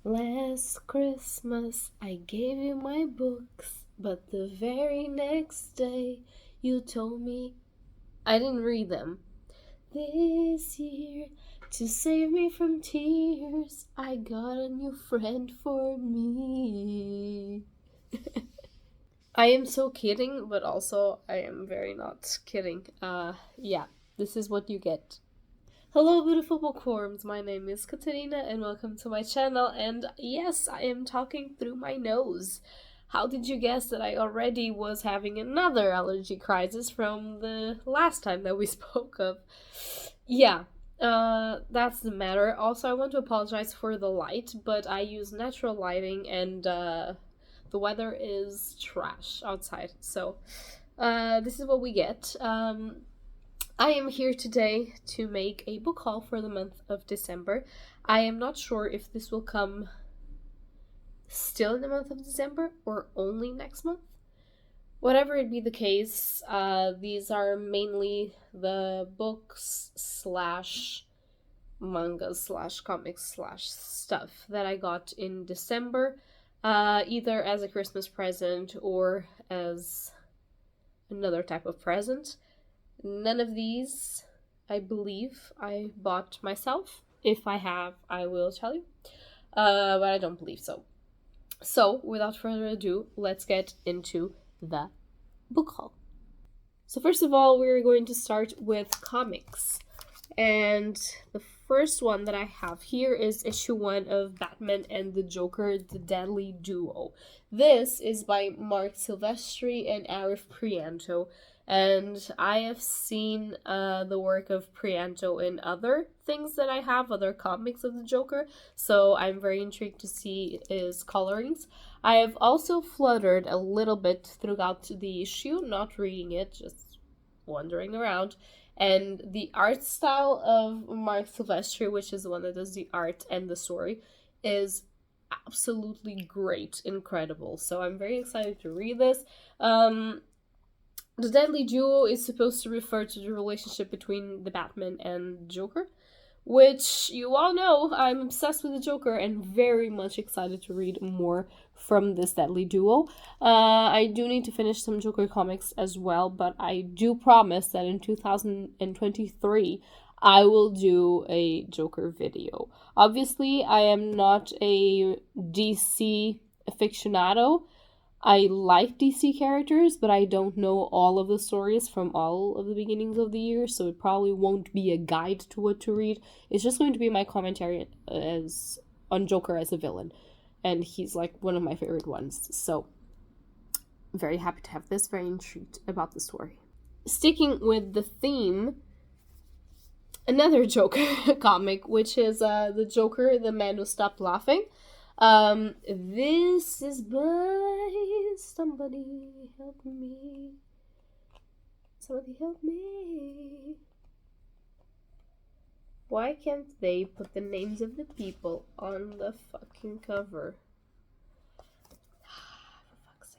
Last Christmas I gave you my books, but the very next day you told me I didn't read them. This year, to save me from tears, I got a new friend for me. I am so kidding, but also I am very not kidding. Yeah, this is what you get. Hello, beautiful bookworms. My name is Katarina, and welcome to my channel. And yes, I am talking through my nose. How did you guess that I already was having another allergy crisis from the last time that we spoke of? Yeah, that's the matter. Also, I want to apologize for the light, but I use natural lighting, and the weather is trash outside. So, this is what we get. I am here today to make a book haul for the month of December. I am not sure if this will come still in the month of December or only next month. Whatever it be the case, these are mainly the books slash mangas slash comics slash stuff that I got in December, either as a Christmas present or as another type of present. None of these, I believe, I bought myself. If I have, I will tell you. But I don't believe so. So, without further ado, let's get into the book haul. So first of all, we're going to start with comics. And the first one that I have here is issue 1 of Batman and the Joker, The Deadly Duo. This is by Mark Silvestri and Arif Prianto. And I have seen the work of Prianto in other things that I have, other comics of the Joker, so I'm very intrigued to see his colorings. I have also fluttered a little bit throughout the issue, not reading it, just wandering around. And the art style of Mark Silvestri, which is the one that does the art and the story, is absolutely great, incredible. So I'm very excited to read this. The Deadly Duo is supposed to refer to the relationship between the Batman and Joker, which you all know I'm obsessed with the Joker and very much excited to read more from this Deadly Duo. I do need to finish some Joker comics as well, but I do promise that in 2023 I will do a Joker video. Obviously, I am not a DC aficionado. I like DC characters, but I don't know all of the stories from all of the beginnings of the year, so it probably won't be a guide to what to read. It's just going to be my commentary on Joker as a villain, and he's like one of my favorite ones. So, very happy to have this, very intrigued about the story. Sticking with the theme, another Joker comic, which is The Joker, the Man Who Stopped Laughing. This is by somebody help me. Somebody help me. Why can't they put the names of the people on the fucking cover? For fuck's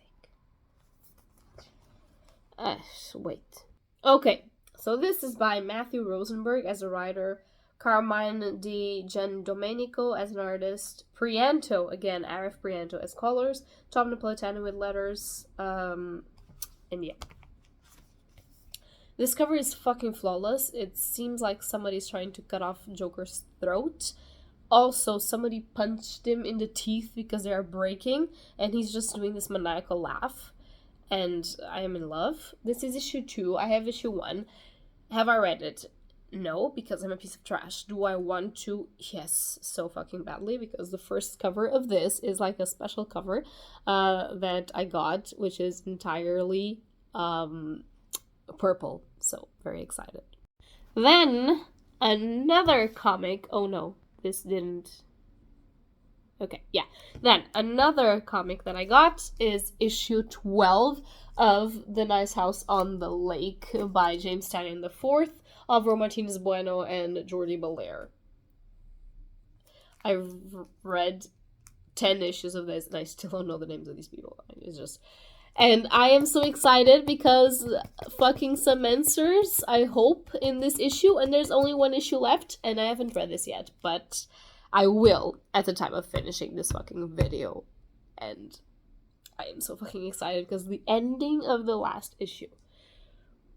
sake. Wait. Okay, so this is by Matthew Rosenberg as a writer, Carmine Di Giandomenico as an artist, Prianto, again, Arif Prianto as colors, Tom Napolitano with letters, and yeah. This cover is fucking flawless. It seems like somebody's trying to cut off Joker's throat. Also, somebody punched him in the teeth because they are breaking, and he's just doing this maniacal laugh. And I am in love. This is issue 2. I have issue 1. Have I read it? No, because I'm a piece of trash. Do I want to? Yes, so fucking badly, because the first cover of this is like a special cover that I got, which is entirely purple. So, very excited. Then, another comic. Oh no, this didn't. Okay, yeah. Then, another comic that I got is issue 12 of The Nice House on the Lake by James Tynion IV. Alvaro Martinez Bueno and Jordi Belair. I've read 10 issues of this and I still don't know the names of these people. It's just... And I am so excited because fucking some answers, I hope, in this issue. And there's only one issue left and I haven't read this yet. But I will at the time of finishing this fucking video. And I am so fucking excited because the ending of the last issue.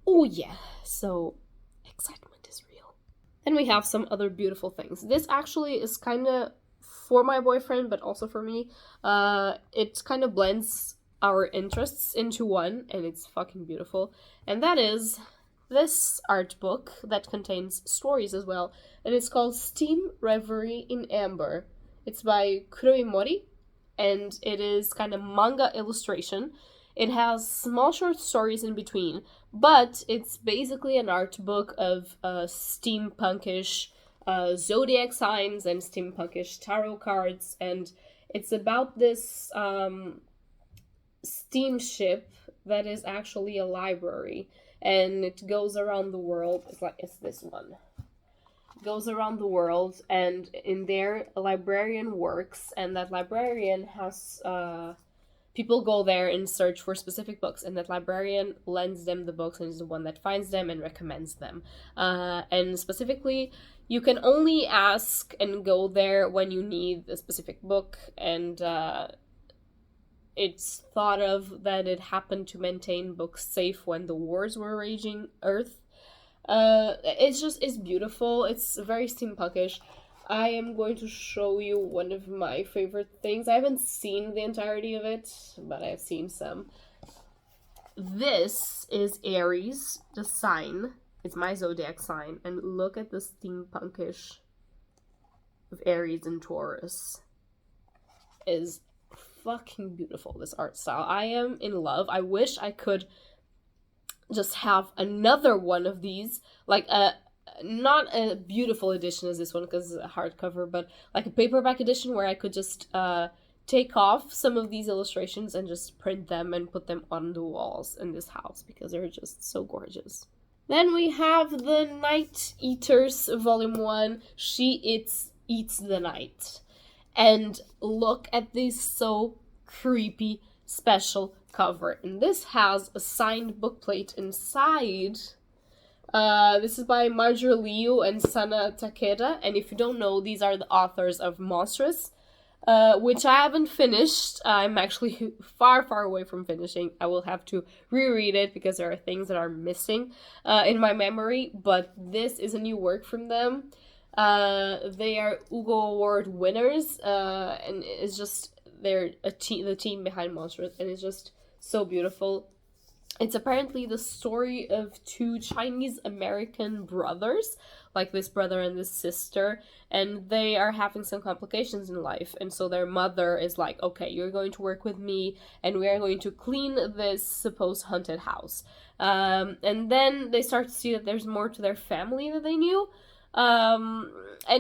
Oh yeah, so excitement is real. Then we have some other beautiful things. This actually is kind of for my boyfriend, but also for me. It kind of blends our interests into one, and it's fucking beautiful. And that is this art book that contains stories as well, and it's called Steam Reverie in Amber. It's by Kuroi Mori, and it is kind of manga illustration. It has small short stories in between, but it's basically an art book of steampunkish zodiac signs and steampunkish tarot cards, and it's about this steamship that is actually a library, and it goes around the world. It's this one. It goes around the world, and in there a librarian works, and that librarian has people go there and search for specific books, and that librarian lends them the books and is the one that finds them and recommends them. And specifically, you can only ask and go there when you need a specific book, and it's thought of that it happened to maintain books safe when the wars were raging Earth. It's beautiful. It's very steampunkish. I am going to show you one of my favorite things. I haven't seen the entirety of it, but I've seen some. This is Aries, the sign. It's my zodiac sign. And look at the steampunkish of Aries and Taurus. Is fucking beautiful, this art style. I am in love. I wish I could just have another one of these, like not a beautiful edition as this one because it's a hardcover, but like a paperback edition where I could just take off some of these illustrations and just print them and put them on the walls in this house because they're just so gorgeous. Then we have the Night Eaters Volume 1, She Eats the Night. And look at this so creepy special cover. And this has a signed bookplate inside. This is by Marjorie Liu and Sana Takeda. And if you don't know, these are the authors of Monstrous, which I haven't finished. I'm actually far, far away from finishing. I will have to reread it because there are things that are missing in my memory. But this is a new work from them. They are Hugo Award winners, and it's just they're the team behind Monstrous, and it's just so beautiful. It's apparently the story of two Chinese American brothers, like this brother and this sister, and they are having some complications in life, and so their mother is like, okay, you're going to work with me, and we are going to clean this supposed haunted house. And then they start to see that there's more to their family that they knew. And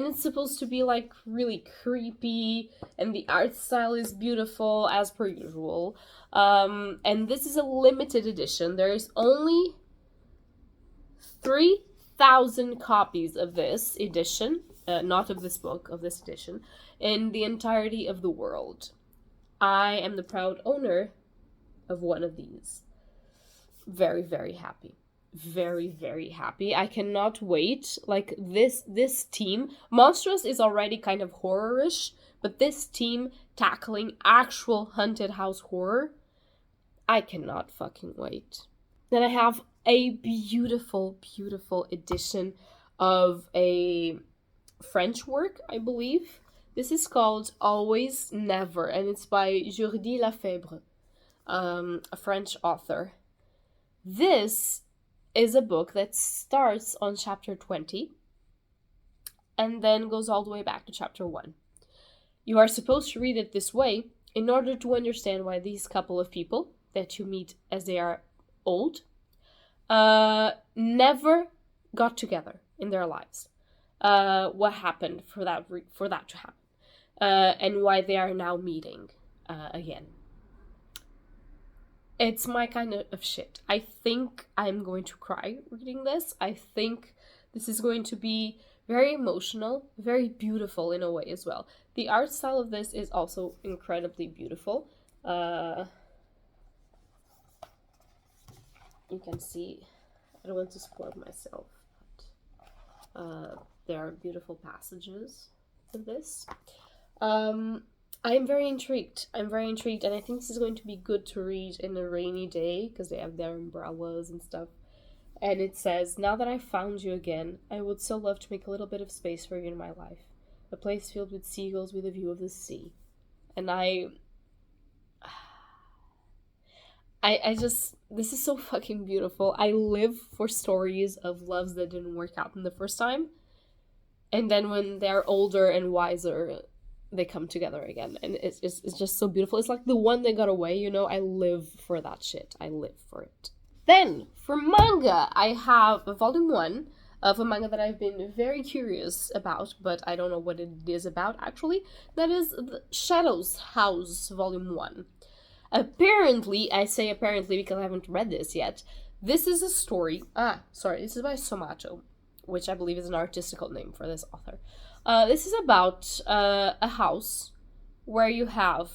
it's supposed to be like really creepy, and the art style is beautiful as per usual. And this is a limited edition. There is only 3,000 copies of this edition, not of this book, of this edition, in the entirety of the world. I am the proud owner of one of these. Very, very happy. Very, very happy. I cannot wait. Like this team, Monstrous is already kind of horror-ish, but this team tackling actual haunted house horror, I cannot fucking wait. Then I have a beautiful, beautiful edition of a French work, I believe. This is called Always Never, and it's by Jordi Lafebre, a French author. This is a book that starts on chapter 20 and then goes all the way back to chapter 1. You are supposed to read it this way in order to understand why these couple of people that you meet as they are old never got together in their lives. What happened for that to happen, and why they are now meeting again. It's my kind of shit. I think I'm going to cry reading this. I think this is going to be very emotional, very beautiful in a way as well. The art style of this is also incredibly beautiful. You can see, I don't want to spoil myself, but there are beautiful passages. with this. I'm very intrigued. And I think this is going to be good to read in a rainy day, because they have their umbrellas and stuff. And it says, "Now that I've found you again, I would so love to make a little bit of space for you in my life. A place filled with seagulls with a view of the sea." And I just, this is so fucking beautiful. I live for stories of loves that didn't work out in the first time. And then when they're older and wiser, they come together again. And it's just so beautiful. It's like the one that got away, you know? I live for that shit. I live for it. Then, for manga, I have volume 1 of a manga that I've been very curious about, but I don't know what it is about, actually. That is the Shadow's House, volume 1. Apparently, I say apparently because I haven't read this yet, this is a story, this is by Somato, which I believe is an artistical name for this author. This is about a house where you have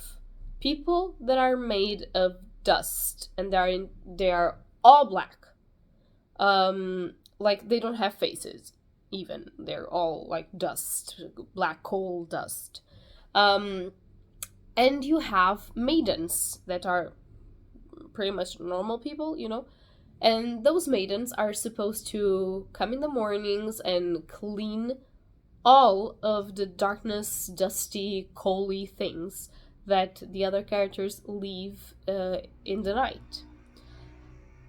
people that are made of dust, and they are all black. Like, they don't have faces, even. They're all, like, dust, black coal dust. And you have maidens that are pretty much normal people, you know? And those maidens are supposed to come in the mornings and clean all of the darkness, dusty, coaly things that the other characters leave in the night.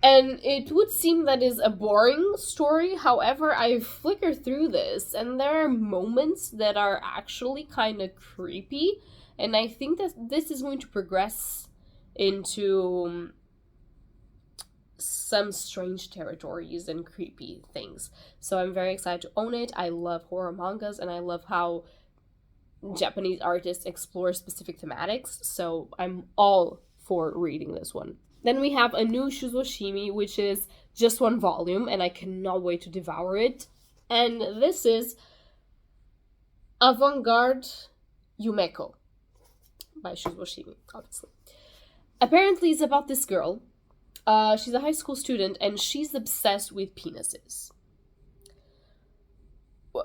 And it would seem that is a boring story. However, I flicker through this, and there are moments that are actually kind of creepy. And I think that this is going to progress into some strange territories and creepy things. So I'm very excited to own it. I love horror mangas, and I love how Japanese artists explore specific thematics. So I'm all for reading this one. Then we have a new Shuzoshimi, which is just 1 volume, and I cannot wait to devour it. And this is Avant-Garde Yumeko by Shuzoshimi, obviously. Apparently it's about this girl. She's a high school student, and she's obsessed with penises.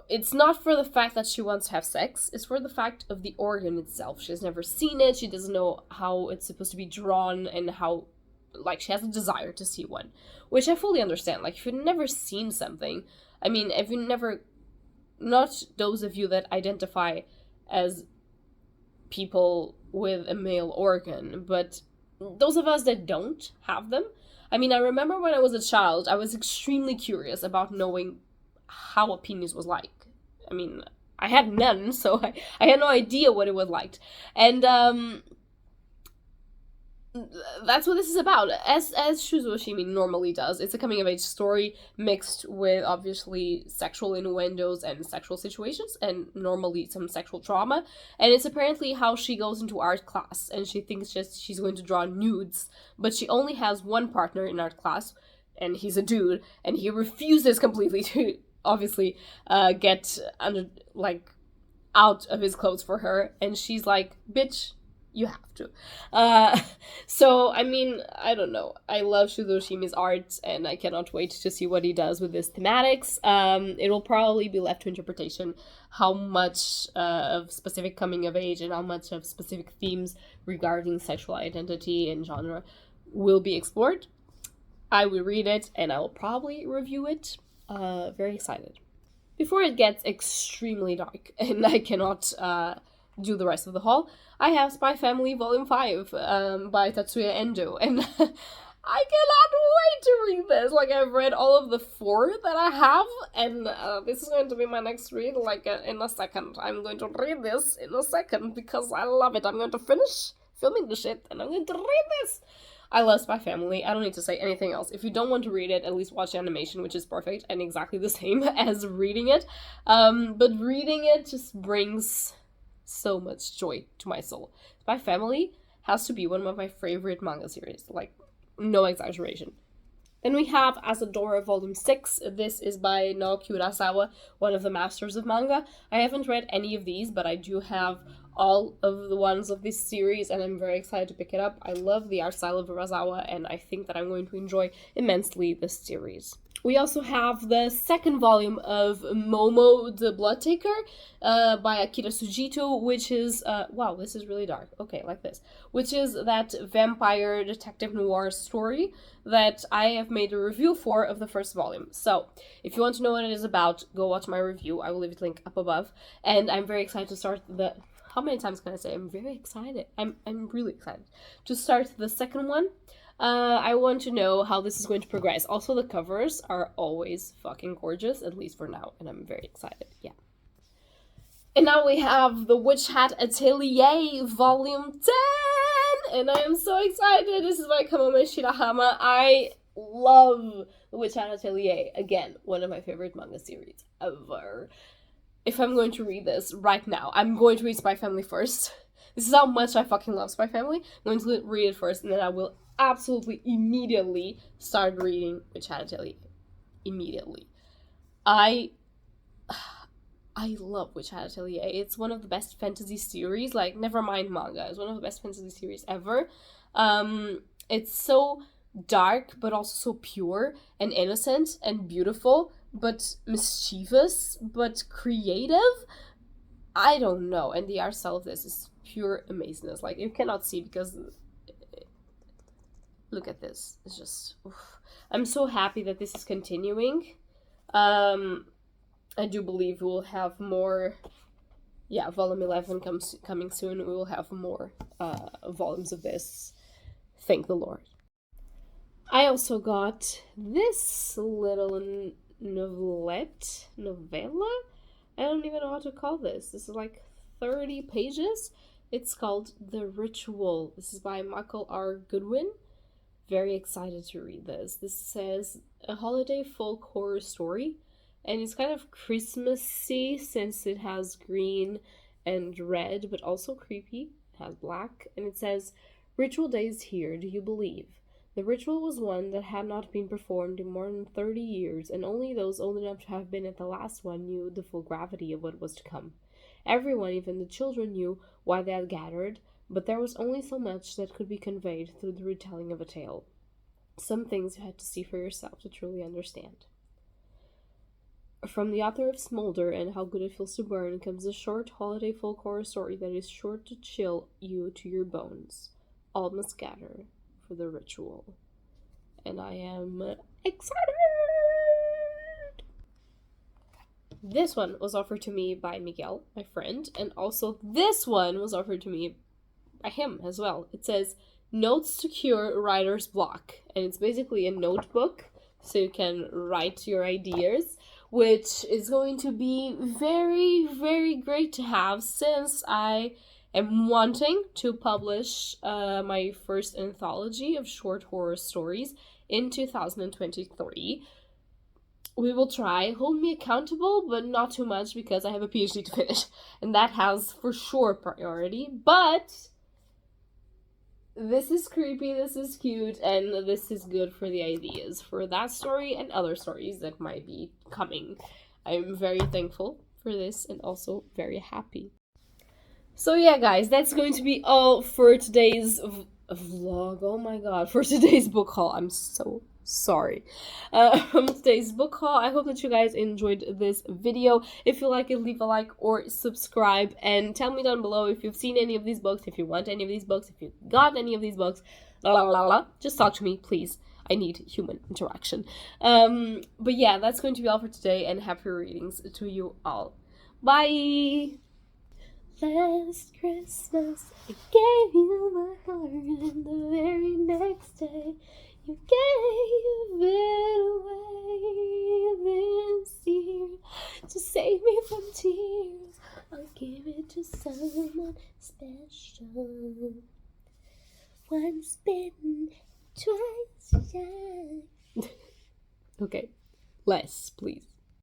It's not for the fact that she wants to have sex, it's for the fact of the organ itself. She's never seen it, she doesn't know how it's supposed to be drawn, and how, like, she has a desire to see one. Which I fully understand. Like, if you've never seen something, I mean, if you never, not those of you that identify as people with a male organ, but those of us that don't have them. I mean, I remember when I was a child, I was extremely curious about knowing how a penis was like. I mean, I had none, so I had no idea what it was like. And that's what this is about. As Shuzoshimi normally does, it's a coming-of-age story mixed with, obviously, sexual innuendos and sexual situations, and normally some sexual trauma. And it's apparently how she goes into art class, and she thinks just she's going to draw nudes, but she only has one partner in art class, and he's a dude, and he refuses completely to, obviously, get under, like, out of his clothes for her, and she's like, "Bitch, you have to." So, I mean, I don't know. I love Shuzoshimi's art, and I cannot wait to see what he does with this thematics. It will probably be left to interpretation how much of specific coming of age and how much of specific themes regarding sexual identity and genre will be explored. I will read it, and I will probably review it. Very excited. Before it gets extremely dark, and I cannot do the rest of the haul, I have Spy Family Volume 5 by Tatsuya Endo, and I cannot wait to read this. Like, I've read all of the 4 that I have, and this is going to be my next read, like, in a second. I'm going to read this in a second, because I love it. I'm going to finish filming the shit, and I'm going to read this! I love Spy Family. I don't need to say anything else. If you don't want to read it, at least watch the animation, which is perfect, and exactly the same as reading it. But reading it just brings so much joy to my soul. Spy Family has to be one of my favorite manga series, like, no exaggeration. Then we have Asadora Volume 6. This is by Naoki Urasawa, one of the masters of manga. I haven't read any of these, but I do have all of the ones of this series, and I'm very excited to pick it up. I love the art style of Urasawa, and I think that I'm going to enjoy immensely this series. We also have the second volume of Momo the Bloodtaker by Akira Sujito, which is, wow, this is really dark. Okay, like this. Which is that vampire detective noir story that I have made a review for of the first volume. So, if you want to know what it is about, go watch my review. I will leave it link up above. And I'm very excited to start the... How many times can I say I'm very excited? I'm really excited to start the second one. I want to know how this is going to progress. Also, the covers are always fucking gorgeous, at least for now, and I'm very excited, yeah. And now we have the Witch Hat Atelier Volume 10! And I am so excited! This is by Kamome Shirahama. I love the Witch Hat Atelier. Again, one of my favorite manga series ever. If I'm going to read this right now, I'm going to read Spy Family first. This is how much I fucking love Spy Family. I'm going to read it first, and then I will absolutely immediately start reading Witch Hat Atelier. Immediately. I love Witch Hat Atelier. It's one of the best fantasy series, like, never mind manga. It's one of the best fantasy series ever. It's so dark, but also so pure and innocent and beautiful, but mischievous, but creative. I don't know. And the art style of this is pure amazingness. Like, you cannot see because... Look at this. It's just... Oof. I'm so happy that this is continuing. I do believe we'll have more... Yeah, volume 11 coming soon. We will have more volumes of this. Thank the Lord. I also got this little novella? I don't even know how to call this. This is like 30 pages. It's called The Ritual. This is by Michael R. Goodwin. Very excited to read this. This says a holiday folk horror story, and it's kind of Christmassy since it has green and red, but also creepy. It has black, and it says, "Ritual day is here, do you believe? The ritual was one that had not been performed in more than 30 years, and only those old enough to have been at the last one knew the full gravity of what was to come. Everyone, even the children, knew why they had gathered, but there was only so much that could be conveyed through the retelling of a tale. Some things you had to see for yourself to truly understand." From the author of Smolder and How Good It Feels to Burn comes a short holiday folk horror story that is sure to chill you to your bones. All must gather for the ritual. And I am excited! This one was offered to me by Miguel, my friend, and also this one was offered to me by him as well. It says, Notes to Cure Writer's Block, and it's basically a notebook, so you can write your ideas, which is going to be very, very great to have since I am wanting to publish my first anthology of short horror stories in 2023. We will try. Hold me accountable, but not too much because I have a PhD to finish, and that has for sure priority, but this is creepy, this is cute, and this is good for the ideas for that story and other stories that might be coming. I'm very thankful for this and also very happy. So yeah, guys, that's going to be all for today's vlog. Oh my god, for today's book haul. I'm so sorry. Today's book haul. I hope that you guys enjoyed this video. If you like it, leave a like or subscribe, and tell me down below if you've seen any of these books, if you want any of these books, if you got any of these books. Just talk to me, please. I need human interaction. But yeah, that's going to be all for today, and happy readings to you all. Bye! Last Christmas, I gave you my heart, and the very next day, you gave it away this year. To save me from tears, I'll give it to someone special. Once bitten, twice shy. Okay, less, please.